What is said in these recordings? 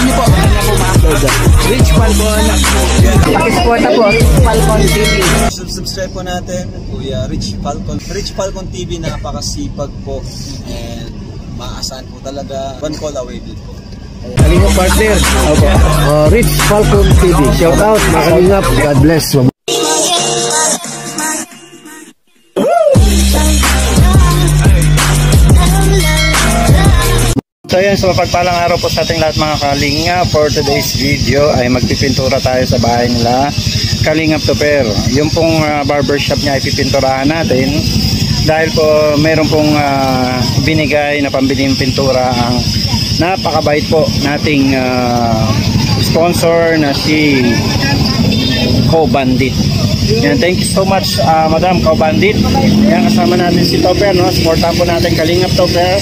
niyo po, kaya po ma-upload. Rich Falcon. Pakisuporta po, Rich Falcon TV. Subscribe po natin, Kuya Rich Falcon. Rich Falcon TV, napakasipag po. And maasahan po talaga. One call away din po. Kalingap partner. Okay. Rich Falcon TV. Shout out, mga kalingap. God bless. So yan, so mapagpalang araw po sa ating lahat mga Kalingap. For today's video ay magpipintura tayo sa bahay nila Kalingap Toper. Yung pong barbershop niya ay pipinturahan natin dahil po meron pong binigay na pambiling pintura ang napakabait po nating sponsor na si Co-Bandit. Yan, thank you so much Madam Co-Bandit. Yan, kasama natin si Toper, no? Supportan po natin Kalingap Toper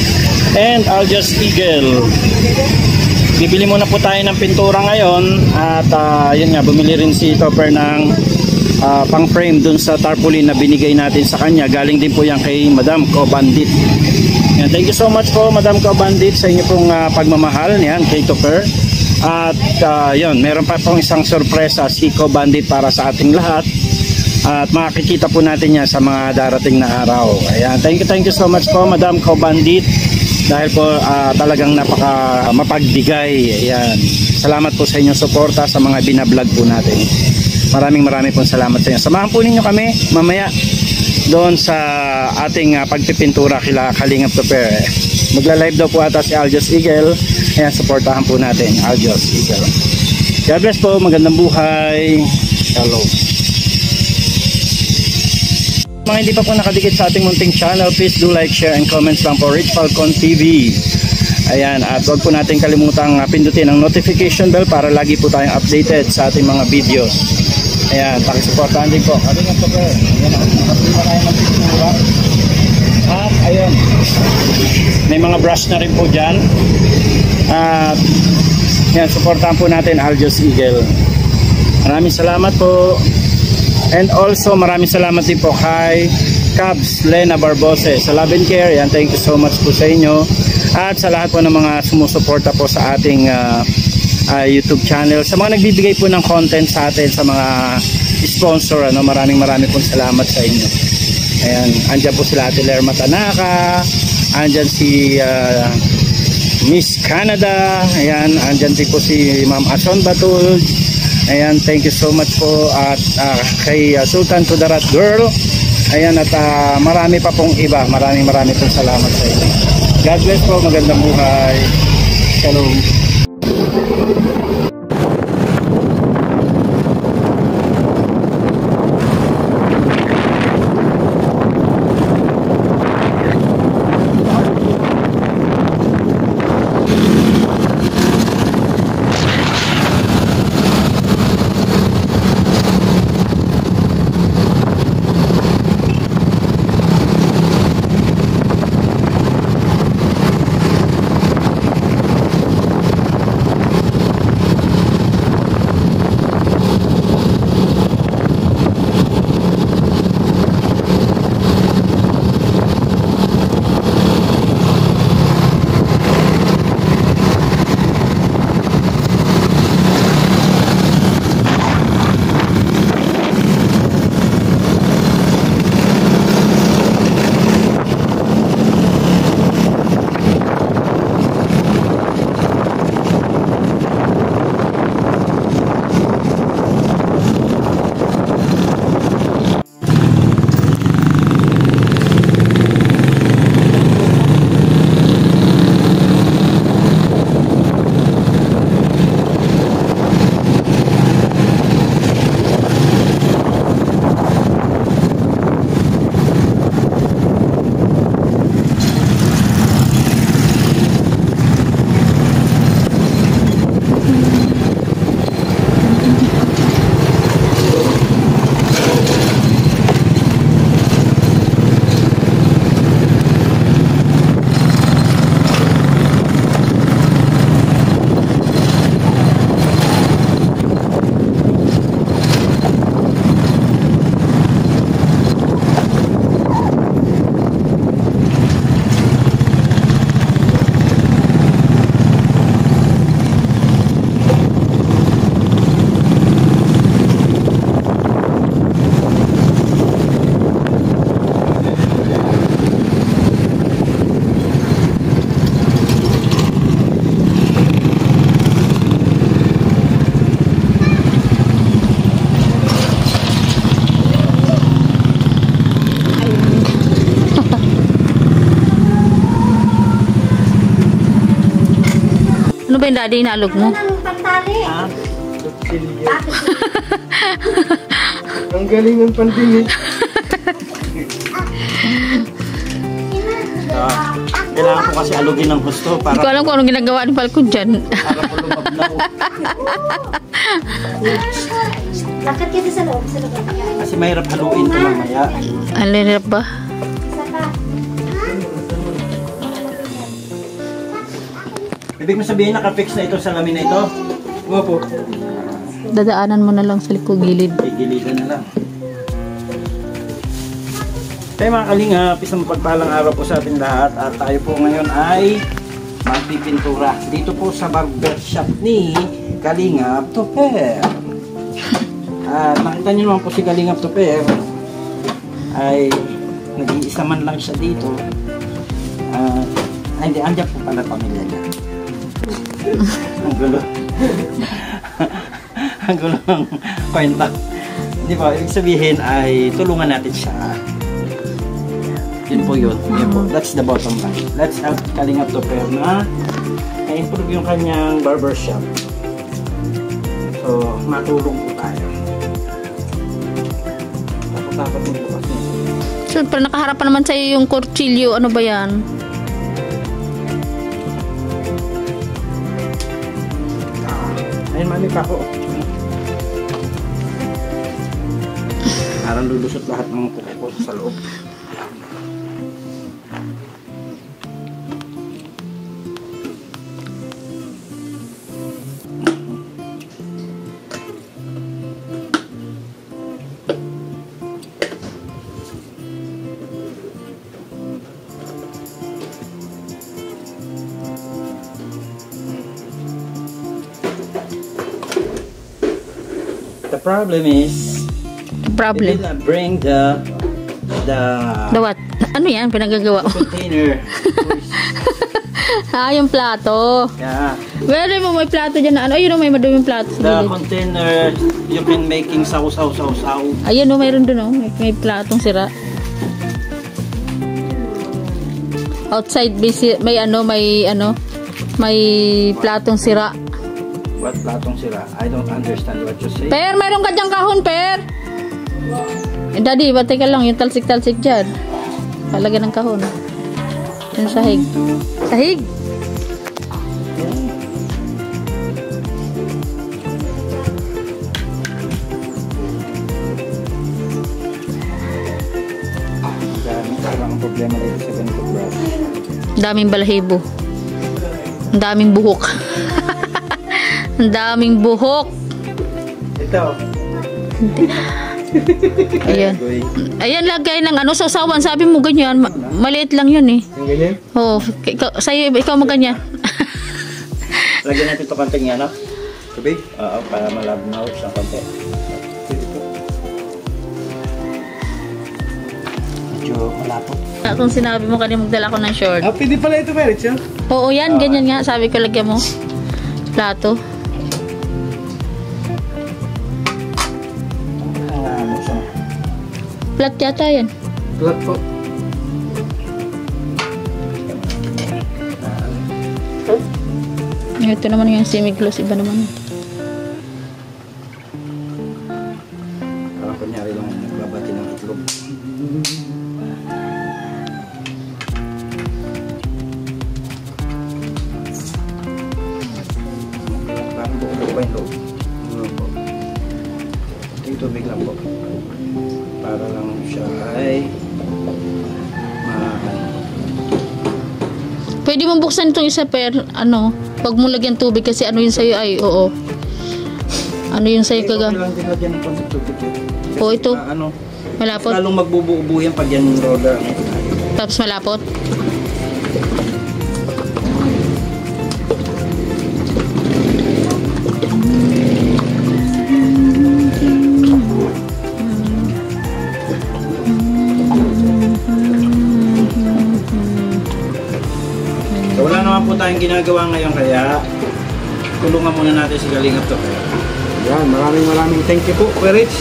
and Aljaz Eagle. Bibili muna po tayo ng pintura ngayon at yun nga, bumili rin si Topper ng pang frame dun sa tarpaulin na binigay natin sa kanya. Galing din po yan kay Madam Co-Bandit. Yan, thank you so much po Madam Co-Bandit sa inyo pong pagmamahal yan kay Topper. At yun, meron pa pong isang sorpresa si Co-Bandit para sa ating lahat. At makikita po natin yan sa mga darating na araw. Ayan, thank you so much po Madam Co-Bandit. Dahil po talagang napaka mapagbigay. Ayan. Salamat po sa inyong suporta sa mga binablog po natin. Maraming pong salamat sa inyo. Samahan po ninyo kami mamaya doon sa ating pagpipintura kila Kalingap Toper. Magla-live daw po ata si Aljaz Eagle. Ayan, suportahan po natin Aljaz Eagle. God bless po, magandang buhay. Hello. Mga hindi pa po nakadikit sa ating munting channel, please do like, share, and comments lang po Rich Falcon TV. Ayan, at huwag po natin kalimutang pindutin ang notification bell para lagi po tayong updated sa ating mga videos. Ayan, pakisuportahan din po. Kalingap po po. Ayan, nakapila tayo ng pintura. At ayun, may mga brush na rin po dyan. At ayan, suportahan po natin Aljaz Eagle. Maraming salamat po. And also maraming salamat din po kay Cabs Lena Barbose sa Love and Care. Yan, thank you so much po sa inyo. At sa lahat po ng mga sumusuporta po sa ating YouTube channel. Sa mga nagbibigay po ng content sa atin, sa mga sponsor, maraming pong salamat sa inyo. Ayan, andyan po sila Ate Lerma Tanaka, andyan si Miss Canada, ayan, andyan din po si Ma'am Ason Batul. Ayan, thank you so much po at kay Sultan to the Rat Girl. Ayan, at marami pa pong iba. Maraming pong salamat sa inyo. God bless po, magandang buhay. Shalom. ba yung daddy inalog mo? Ah, ang galing ng pandemic. Kailangan ko kasi alugin ng gusto Hindi ko para alam kung anong ginagawa ni Falcon dyan. para po lumablaw. Lakad kita sa loob, sa loob. Kasi mahirap haluin ito mamaya. Alirap ba? Isa pa. Ibig mo sabihin nakafix na ito sa lamin na ito? Opo. Dadaanan mo na lang sa likod gilid. Igilitan na lang. Kaya mga kalingap, isang pagpalang araw po sa ating lahat at tayo po ngayon ay magpipintura dito po sa barbershop ni Kalingap Toper. At nakita niyo naman po si Kalingap Toper ay nag-iisa man lang siya dito. Ay hindi, andyan po pala pamilya niya. Ang gulo. Ang gulo ng kwenta. Di ba? Ibig sabihin ay tulungan natin siya. Yun po yun. Yun po. That's the bottom line. Let's help Kalingap Toper na na-improve yung kanyang barbershop. So, matulong po tayo. Dapat din po kasi. Siyempre, nakaharap pa naman sa'yo yung kortsilyo. Ano ba yan? Ayun, mami pa ako. Parang lulusot lahat ng kuko sa loob. The problem is, they Problem. did not bring the Dawat. Ano yan? Pinagagawa mo. container. Yung plato. Yeah, Well, mo may plato dyan na ano. Ayun may maduming plato the sa gilid. container you can making sausaw. Ayun mayroon dun may platong sira. Outside may platong sira. What platong sira? I don't understand what you say. Per, mayroon ka dyang kahon, Per. Daddy, batay ka lang yung talsik-talsik dyan. Palagyan ng kahon. Yung sahig. Sahig! Dami ang problema dito sa ganito brush. Daming balahibo. Ang daming buhok. Ang daming buhok. Ito. Ayan. Ayan, lagay ng sausawan. Sabi mo ganyan. Maliit lang yun eh. Yung ganyan? Oo. Sa'yo, ikaw maganyan. Lagyan natin ito konting yan, no? Tubig? Oo, para malabnaw siya konti. Medyo malapot. Kung sinabi mo kanina magdala ko ng short. Ah, pwede pala ito, Merit, siya? Oo, yan. Ganyan nga. Sabi ko lagyan mo. Plato. Ano siya? Plat yata yan. Plat po. Ito naman yung semi-gloss. Iba naman. Parang kunyari lang nagbabati ng itlog. Parang buo pa yung loob. Yung tubig lang po. Para lang siya ay Pwede mong buksan itong isa per, pag mo lagyan tubig kasi ano yun sa'yo ay, oo. Ano yun sa'yo kaga? lang din lagyan ng konti tubig. Oo, ito. Malapot. Lalong magbubuo yan pag yan roller. Tapos malapot. So, wala naman po tayong ginagawa ngayon kaya tulungan muna natin si Kalingap Toper. Yan, maraming thank you po, Merit.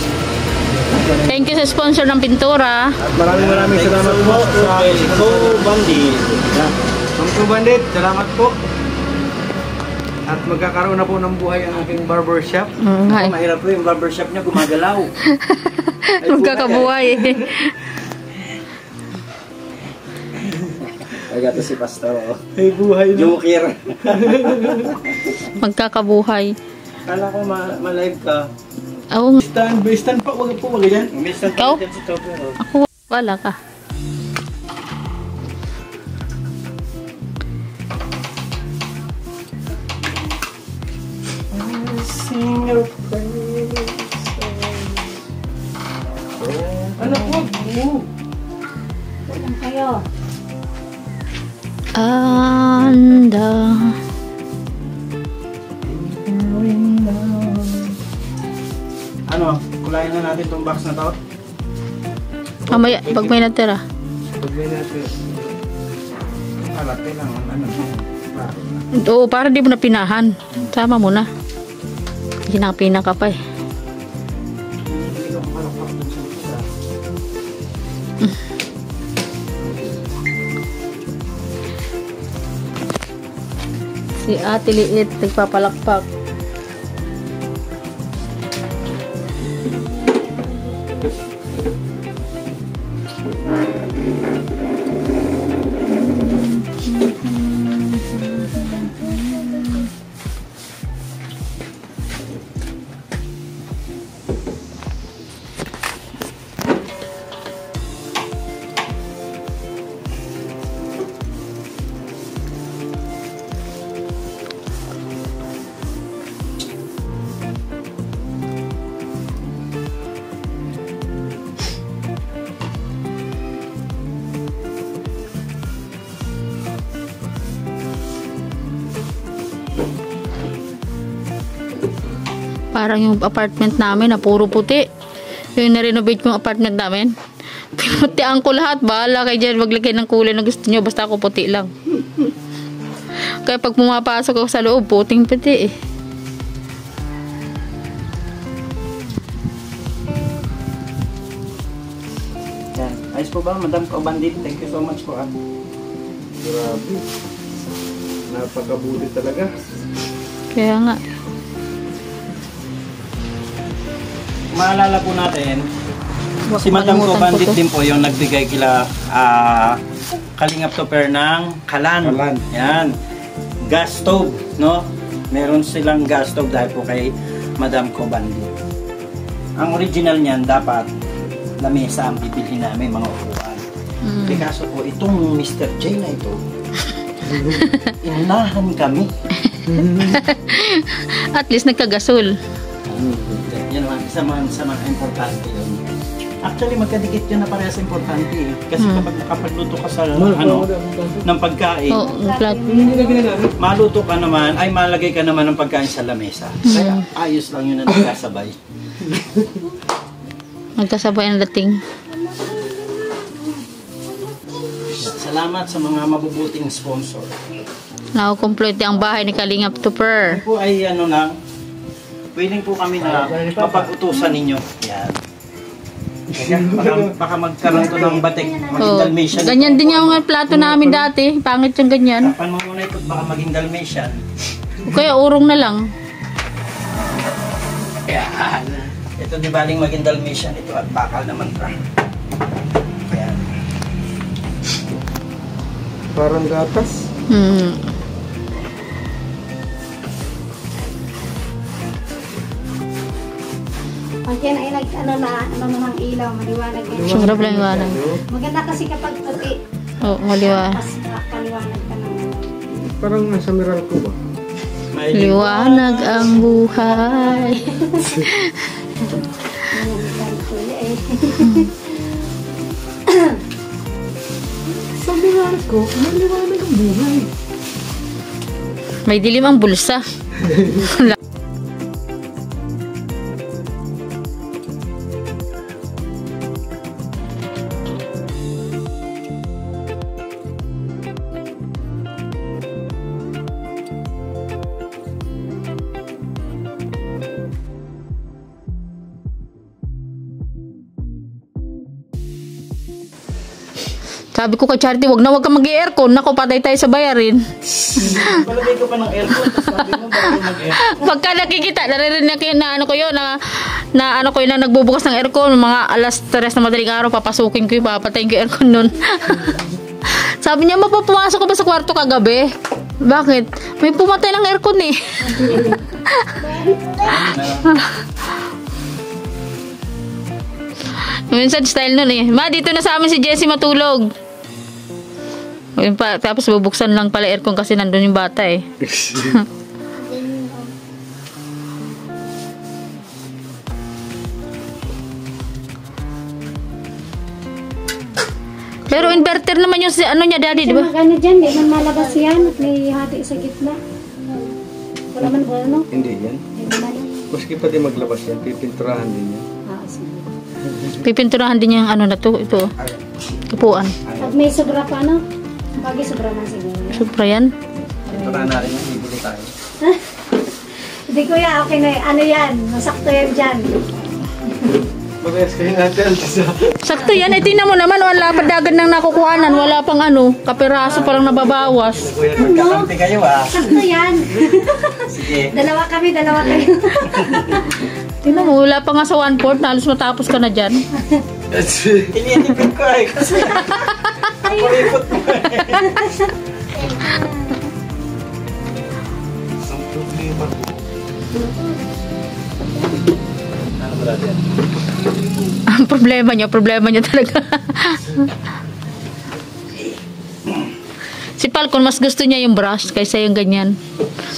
Thank you sa sponsor ng pintura. At maraming salamat po sa Elco Bandit. Ma'am Bandit, salamat po. At magkakaroon na po ng buhay ang aking barbershop. Nga eh. Mahirap po yung barbershop niya gumagalaw. Magkakabuhay eh. Ay, gato si Pastor. Ay, buhay na. Joker. Magkakabuhay. Kala ko ma-live ka. Oo nga. Stand pa, wag po, wag yan. Stand Ikaw? pa si Topper. Ako wala ka. Ano po? Walang kayo. Anda. Ano? Kulayan na natin itong box na to. Mamaya, pag may natira. Pagay natin. Kalate lang. Ano? Oo, para di mo na pinahan. Sama mo na. Pinapina ka pa eh. Hindi ko makalakpak dun sa isa. Si Ate Liit, nagpapalakpak. Parang yung apartment namin na puro puti. Yung na-renovate yung apartment namin. Pinutian ko lahat. Bahala kayo dyan. Maglagay ng kulay na gusto nyo. Basta ako puti lang. Kaya pag pumapasok ako sa loob, puting puti eh. Yan. Ayos po ba, Madam Kaubandit? Thank you so much po. Grabe. Napakabuti talaga. Kaya nga. Maalala po natin, Huwag si Madam makalimutan ko Kaubandit to. din po yung nagbigay kila Kalingap Topper ng kalan. Kalan. Yan. Gas stove, no? Meron silang gas stove dahil po kay Madam Kaubandit. Ang original niyan, dapat lamesa ang bibilhin namin, mga upuan. Eh kaso po, itong Mr. J na ito, inunahan kami. At least nagkagasol. Yan naman, isa sa mga importante yun. Actually, magkadikit yun na parehas importante eh. Kasi kapag nakapagluto ka sa ng pagkain, Oo, flat. maluto ka naman, ay malagay ka naman ng pagkain sa lamesa. Kaya ayos lang yun na nagkasabay. Magkasabay ang dating. Salamat sa mga mabubuting sponsor. Nakukomplete ang bahay ni Kalingap Topper. Ito po ay ano lang, pwedeng po kami na mapag-utusan ninyo. Yan. Baka magkaroon to ng batik, maging Oh, Dalmatian. ganyan din yung mga plato namin dati. Pangit yung ganyan. Tapan mo muna ito, baka maging Dalmatian. O kaya urong na lang. Yan. Ito di baling maging Dalmatian ito at bakal naman pa. Yan. Parang gatas. Pag yan ay ano namang ilaw, maliwanag yan. Sobra lang iwanag. Maganda kasi kapag puti, Oo, maliwanag. mas kaliwanag ka ng Parang nasa miral ko ba? May Liwanag ang buhay. Sa miral ko, maliwanag ang buhay. May dilim ang bulsa. Sabi ko kay Charity, wag ka mag-aircon. Nako, patay tayo sa bayarin. Palagay ko pa ng aircon. Tapos sabi mo, bago mag-aircon. Pagka nakikita, naririnig ko yun na ano ko yun, na ano ko yun, na nagbubukas ng aircon, mga alas 3 na madaling araw, papasukin ko yung papatayin ko yung aircon nun. Sabi niya, mapapumasok ka ba sa kwarto kagabi? Bakit? May pumatay ng aircon eh. Minsan style nun eh. Ma, dito na sa amin si Jessie matulog. Yun pa, tapos bubuksan lang pala aircon kasi nandun yung bata eh. Pero inverter naman yung ano niya, daddy, di ba? Ano dyan, di man malabas yan. May hati sa gitna. Wala man po ano. Hindi yan. Hindi man. Maski pa din maglabas yan, pipinturahan din yan. Sige. Pipinturahan din yung ano na to, ito. Upuan. Pag may sobra pa ano, bagay sobra man siguro. Supra yan. Pinturahan natin yan, bibili tayo. Hindi kuya, okay na ano yan. Masakto yan dyan. Magayas kayo natin sa... Sakto yan. Eh, tingnan mo naman, wala pa dagan ng nakukuhanan. Wala pang ano, kapiraso parang nababawas. Kuya, magkakampi kayo Sakto yan. Sige. Dalawa kami, dalawa kayo. Tingnan mo, wala pa nga sa 1/4, na halos matapos ka na dyan. Initipid ko eh, kasi... Kuripot mo eh. Ang problema ko. Ano ba natin? Ang problema niya talaga. Si Falcon, mas gusto niya yung brush kaysa yung ganyan.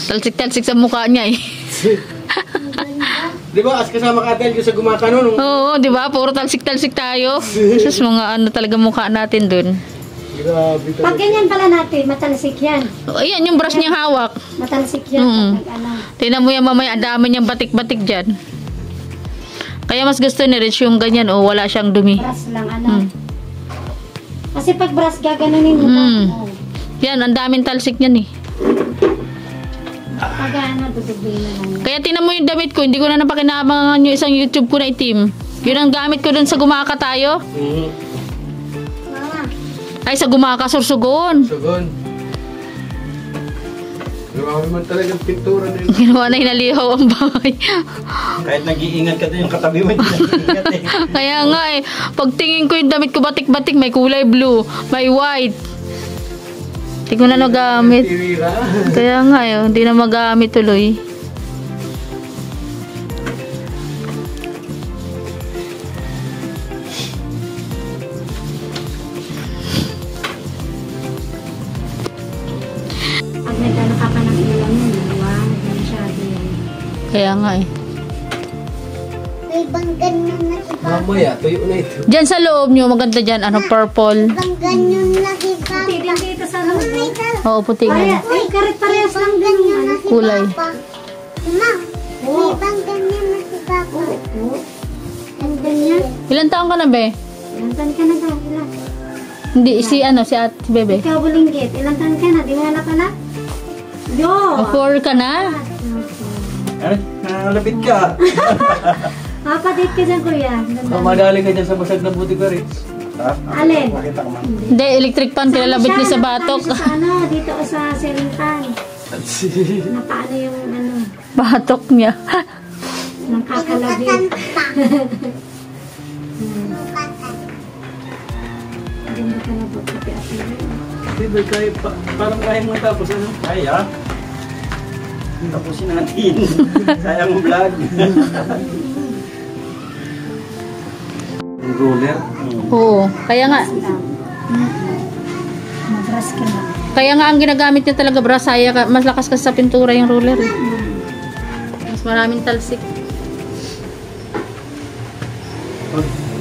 Talsik-talsik sa mukha niya eh. Di ba, as kasama ka tayo sa gumata nun? Oo, di ba? Puro talsik-talsik tayo. Sus, mga ano talaga mukha natin dun. Grabe Pag ganyan pala natin, matalsik yan. Ayan, yung brush niyang hawak. Matalsik yan. Pag ano. Tingnan mo yan mamaya, ang dami niyang batik-batik dyan. Kaya mas gusto ni Rich yung ganyan, oh, wala siyang dumi. Brush lang, ano. Kasi pag brush gaganunin mo ba? Oh. Yan, ang daming talsik niyan eh. Pag ano, dudugin na lang. Kaya tingnan mo yung damit ko, hindi ko na napakinabangan yung isang YouTube ko na itim. Yun ang gamit ko dun sa Gumaka tayo. Mama. Ay, sa Gumaka, Sursugon. Sugon. Grabe man talagang pintura na yun. Ginawa na hinalihaw ang bahay. Kahit nag-iingat ka din yung katabi mo, hindi nag-iingat eh. Kaya nga eh, pagtingin ko yung damit ko batik-batik, may kulay blue, may white. Hindi ko na nagamit. Tira. Kaya nga eh, hindi na magamit tuloy. Pag nagkano ka pa ng ilaw mo, maliwanag na masyado yan. Kaya nga eh. May banggan na nakipapa. Mamaya, tuyo na ito. Diyan sa loob nyo, maganda dyan, ano, purple. Banggan yung nakipapa. Hindi din dito sa loob. May tal. Oo, puti Ay, nga. ay, karit parehas lang Banggan din yung yan. nakipapa. Kulay. Ma, Oo. may banggan yung nakipapa. Oo. Ang ganyan. Ilan taong ka na, be? Ilang taon ka na daw? Ilan? Hindi, si si Bebe. Ikaw, Bulinggit. Ilang taon ka na? Di mo anak anak? Yo! 4 ka na? Ay, nangalapit ka. Papadate ka dyan, kuya. Ganda. Madaling ka dyan sa basag na buti ka rin. Alin? Makita ko man. Hindi, electric pan, kilalabit niya sa batok. Siya sa ano, dito o sa ceiling fan. Napaano yung ano, Batok niya. nakakalabit. Ganda ka na po, puti at Di ba kaya, parang kaya mo tapos ano? Ay, ah. Tapusin natin. Sayang mo vlog. Yung ruler. Oo, kaya nga, Madras ka na. kaya nga ang ginagamit niya talaga brasaya, mas lakas kasi sa pintura yung roller. Eh. Mas maraming talsik.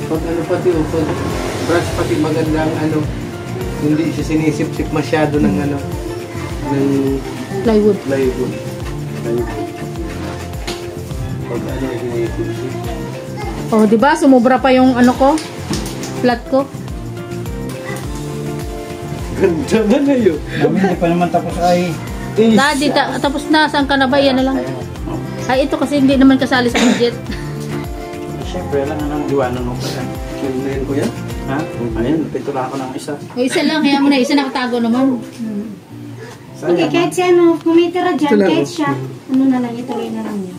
Pag ano pati o, pag brush pati magandang ano, hindi siya sinisip-sip masyado ng ano, ng Plywood. plywood. Pag ano, sinisip-sip. Oh, 'di ba? Sumobra pa yung ano ko, flat ko. Ganda na na yun. Namin, hindi pa naman tapos ay. Daddy, tapos na, saan ka na ba? Yan na lang. Ay, ito kasi hindi naman kasali sa budget. Siyempre, lang ang diwanan mo pa yan. Yun na yun, kuya? Ha? Ha? Ayun, pintura ako ng isa. O isa lang, kaya mo na isa nakatago naman. Okay, kahit si ano, kumitira dyan, kahit siya, ano na lang, ituloy na lang niya.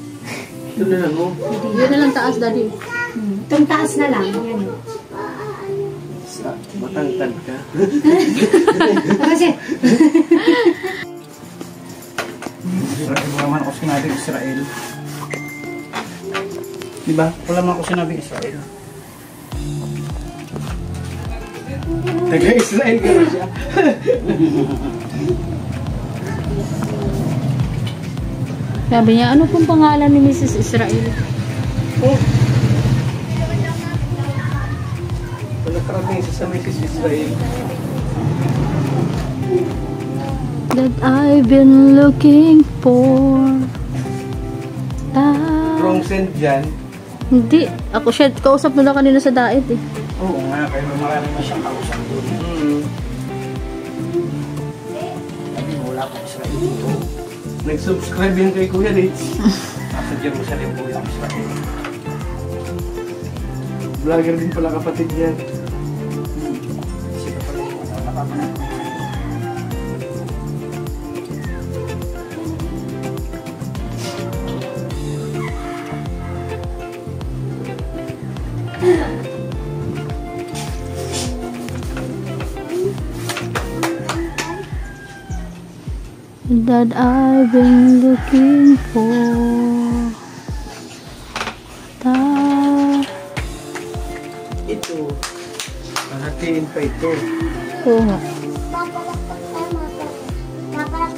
Ito na lang, oh. Yun na lang taas, daddy. Itong taas na lang, yan. Matangtad ka. Kasi, Israel, wala man ako sinabing Israel. Diba? Wala man ako sinabing Israel. Taga-Israel ka na siya. Sabi niya, ano pong pangalan ni Mrs. Israel? Oh. Wala karating sa Mrs. Israel. That I've been looking for. Wrong send dyan. Hindi. Ako siya, kausap mo na kanina sa diet eh. Oo nga, kaya marami na siyang kausap doon. Sabi mo, wala akong Israel dito. Nag-subscribe yan kay Kuya Rich. Nasa Jerusalem po yung Israel. Vlogger din pala kapatid yan. Sino pala yung napapanood ko. That I've been looking for. Ito. Hatiin pa ito. Oo nga.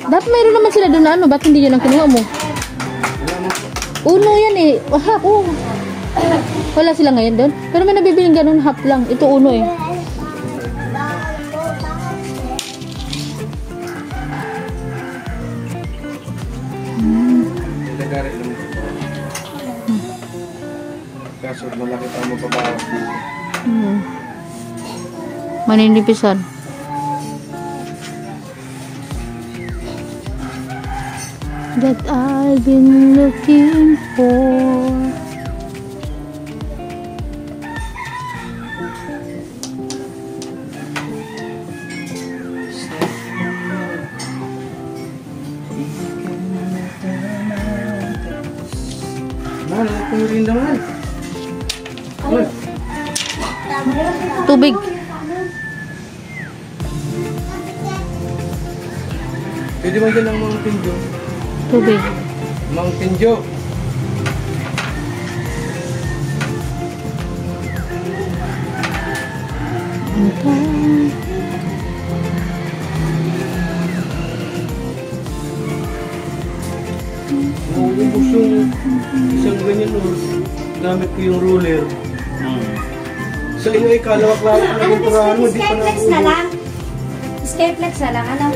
Dapat mayroon naman sila doon na ano, ba't hindi yun ang kinuha mo? Uno yan eh. Half, oh. Wala sila ngayon doon. Pero may nabibiling ganun, half lang. Ito uno eh. Nilagari lang ito. Kaso malaki pa mo pabawas dito. Maninipisan. That I've been looking for. Mahal, ako rin naman. Uy, Tubig. pwede mo dyan ang Mountain Dew. Tubig. Mountain Dew. Maubos yung isang ganyan o. Gamit ko yung ruler. Sa inyo ay kalawak-lawak na yung purahan mo. Di pa Skyflex na lang. Skyflex na lang, ano?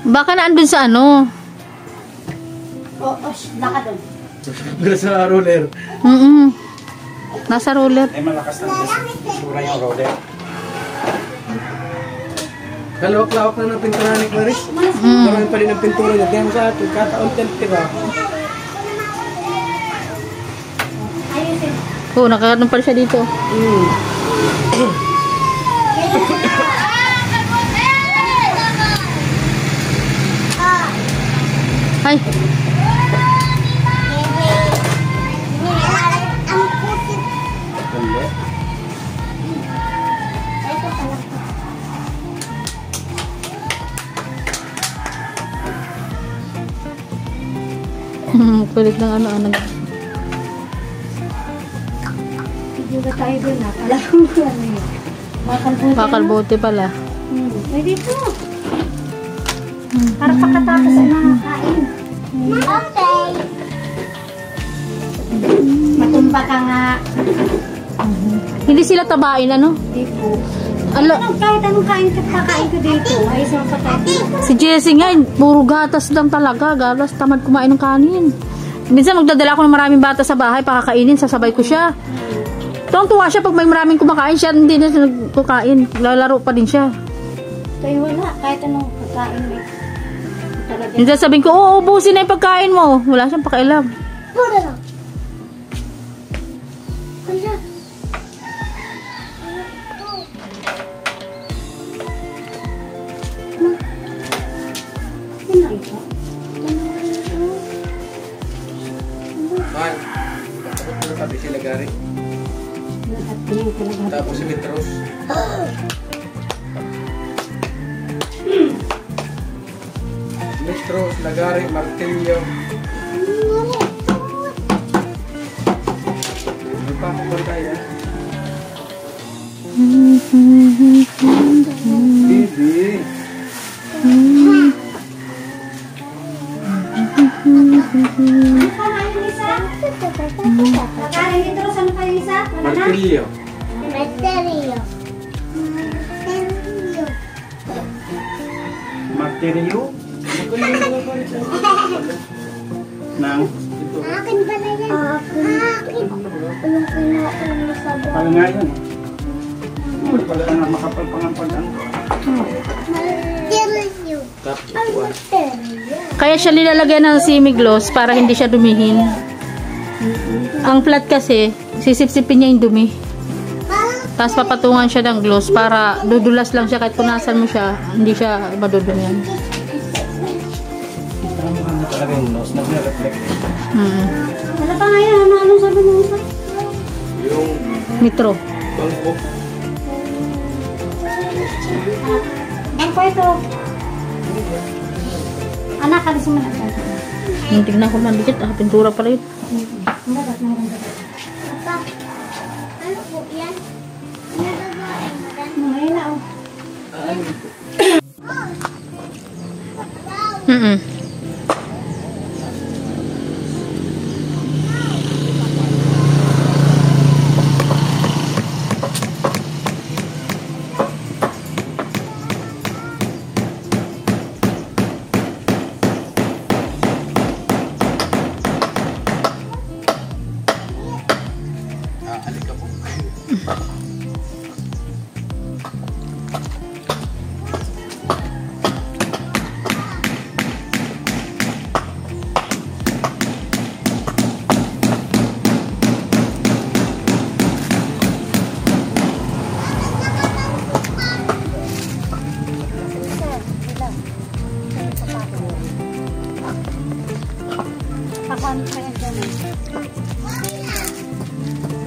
Baka na andun sa ano. Baka doon. Sa ruler. Nasa roller. Ay malakas na sura yung roller. Kalawak-lawak na ng pintura ni Clarice. Marami pa rin ang pintura niya. Kaya sa atin, kataon tira. Oo, nakakaroon pa rin siya dito. Ay, kulit ng ano. Video ba tayo doon ha? Alam mo ano yun? Bakalbote pala. Pwede po. Para pagkatapos ay makakain. Okay. Matumba ka nga. Hindi sila tabain, ano? Hindi po. Ala, Kahit anong kain kakain ko dito, ay isang pagkain. si Jessie nga, puro gatas lang talaga. Gatas, tamad kumain ng kanin. Minsan magdadala ako ng maraming bata sa bahay, pakakainin, sasabay ko siya. Tuwang-tuwa siya pag may maraming kumakain siya, hindi na siya nagkukain. Lalaro pa din siya. Kaya wala, kahit anong pagkain may. Talaga. Minsan sabihin ko, oo, ubusin na yung pagkain mo. Wala siyang pakialam. Pura lang. Kuya. na ito. Mahal. Ano sabi sila Gary? Tapos si Mitros. Mitros, Lagari, Martillo. Ano pa ako ba tayo? Bibi. Lagari dito, saan kayo isa? Martilyo. Martilyo. Martilyo? Nang? Akin ba na yan? Akin. Anong kinain sa Pal nga yun. Pala na makapalpangampag-ang. Martilyo. Martilyo. Kaya siya nilalagyan ng semi-gloss para hindi siya dumihin. Ang flat kasi, sisip-sipin niya yung dumi. Tapos papatungan siya ng gloss para dudulas lang siya kahit punasan mo siya, hindi siya madudumihan. Ano talaga yung nose? Nag-reflect. Wala pa nga yan. Anong sabi mo isa? Yung Metro. bangko. Bangko ito. Anak, alis mo na. Tingnan ko man dikit, pintura pala yun. Dapat na ganda. Papa, ano po yan? Ngayon na oh.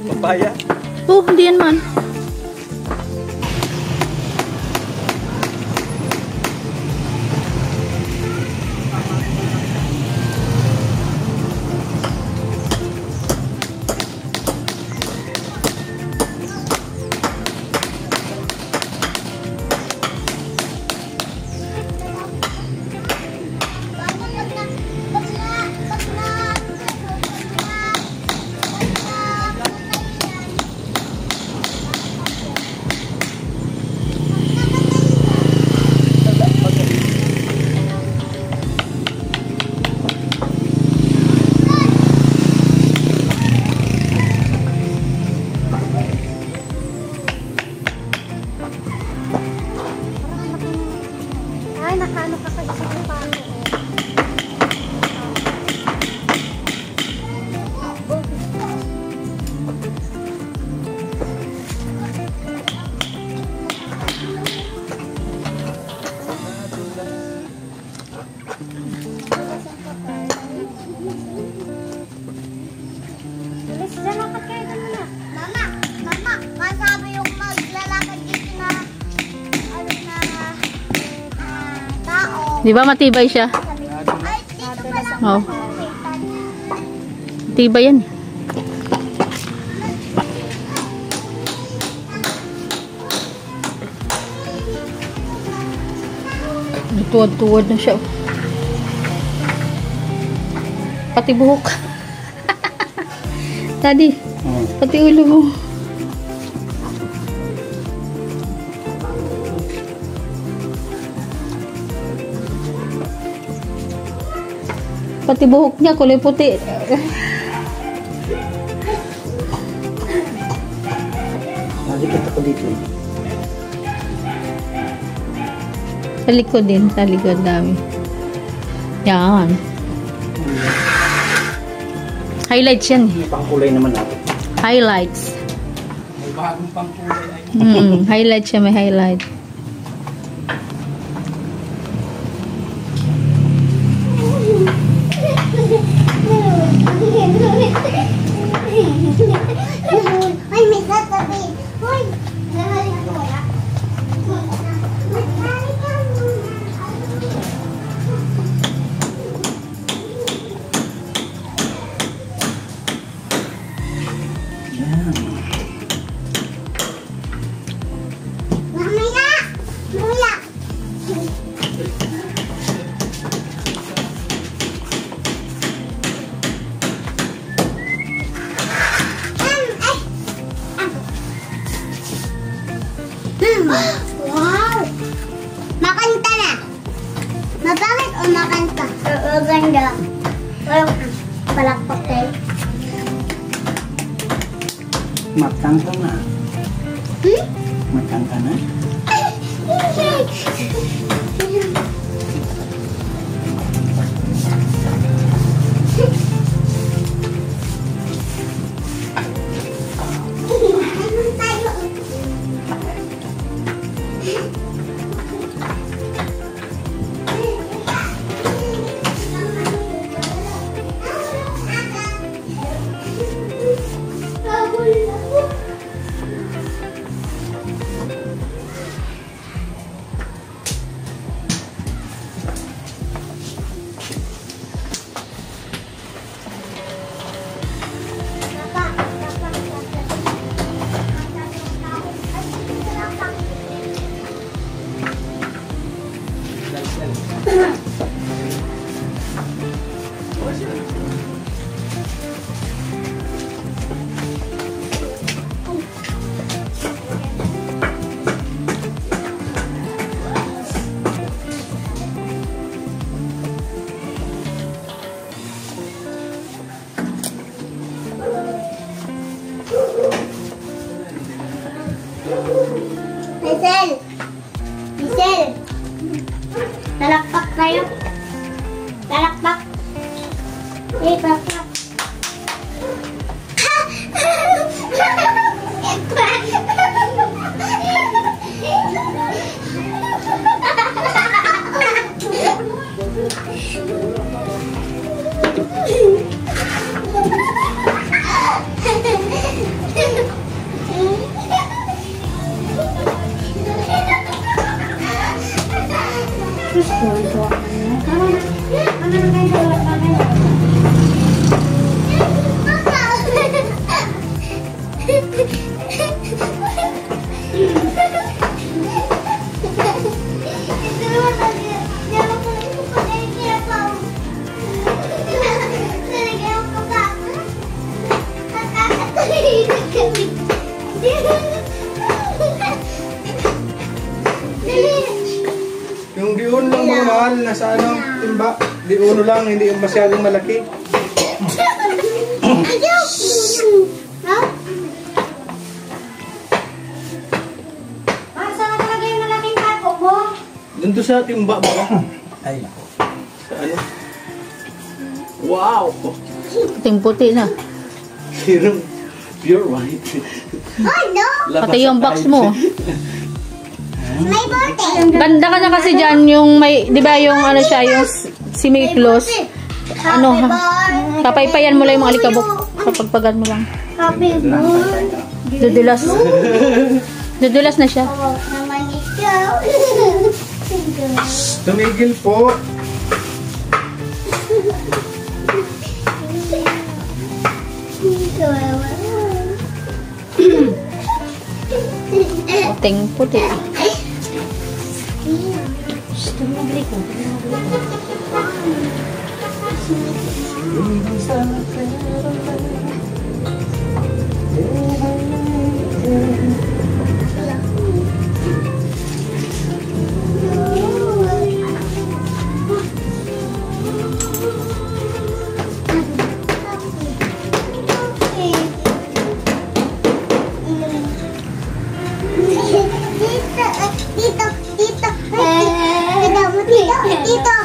Papaya. Oh, hindi yan man. Ay, nakaano ka sa isang pako. Bilis, lalakad kayo doon muna. Mama, masabi yung maglalakad dito na tao. Di ba matibay siya? Ay, dito pa lang. Oh. Matibay yan. Tuwad-tuwad na siya. Pati buhok. Daddy, pati ulo mo. Pati buhok niya, kulay puti. Nadikit ako dito. Sa likod din, sa likod dami. Yan. Highlights yan. Pangkulay naman natin. Highlights. May bagong pangkulay ay. Highlight siya, may highlight. kumakanta. Maganda. Walang palakpak tayo. Magkanta na. Hmm? Magkanta na. Michelle! Lalakpak tayo. Lalakpak. Lalakpak. Yung diun lang mga mahal, nasa ano, timba. Diuno lang, hindi yung masyadong malaki. Saan talaga yung malaking kako mo? Doon to sa timba ba? Ay, Sa ano? Wow! Puting-puti na. Pure white. Oh no! Pati yung box mo. May bote! Ganda ka na kasi dyan yung may, di ba yung ano siya, yung si Miklos. Ano, papaypayan mo lang yung mga alikabok. Kapagpagan mo lang. Happy birthday! Dudulas. Dudulas na siya. Oh, naman ikaw. Tumigil po. Puting-puti. Tito.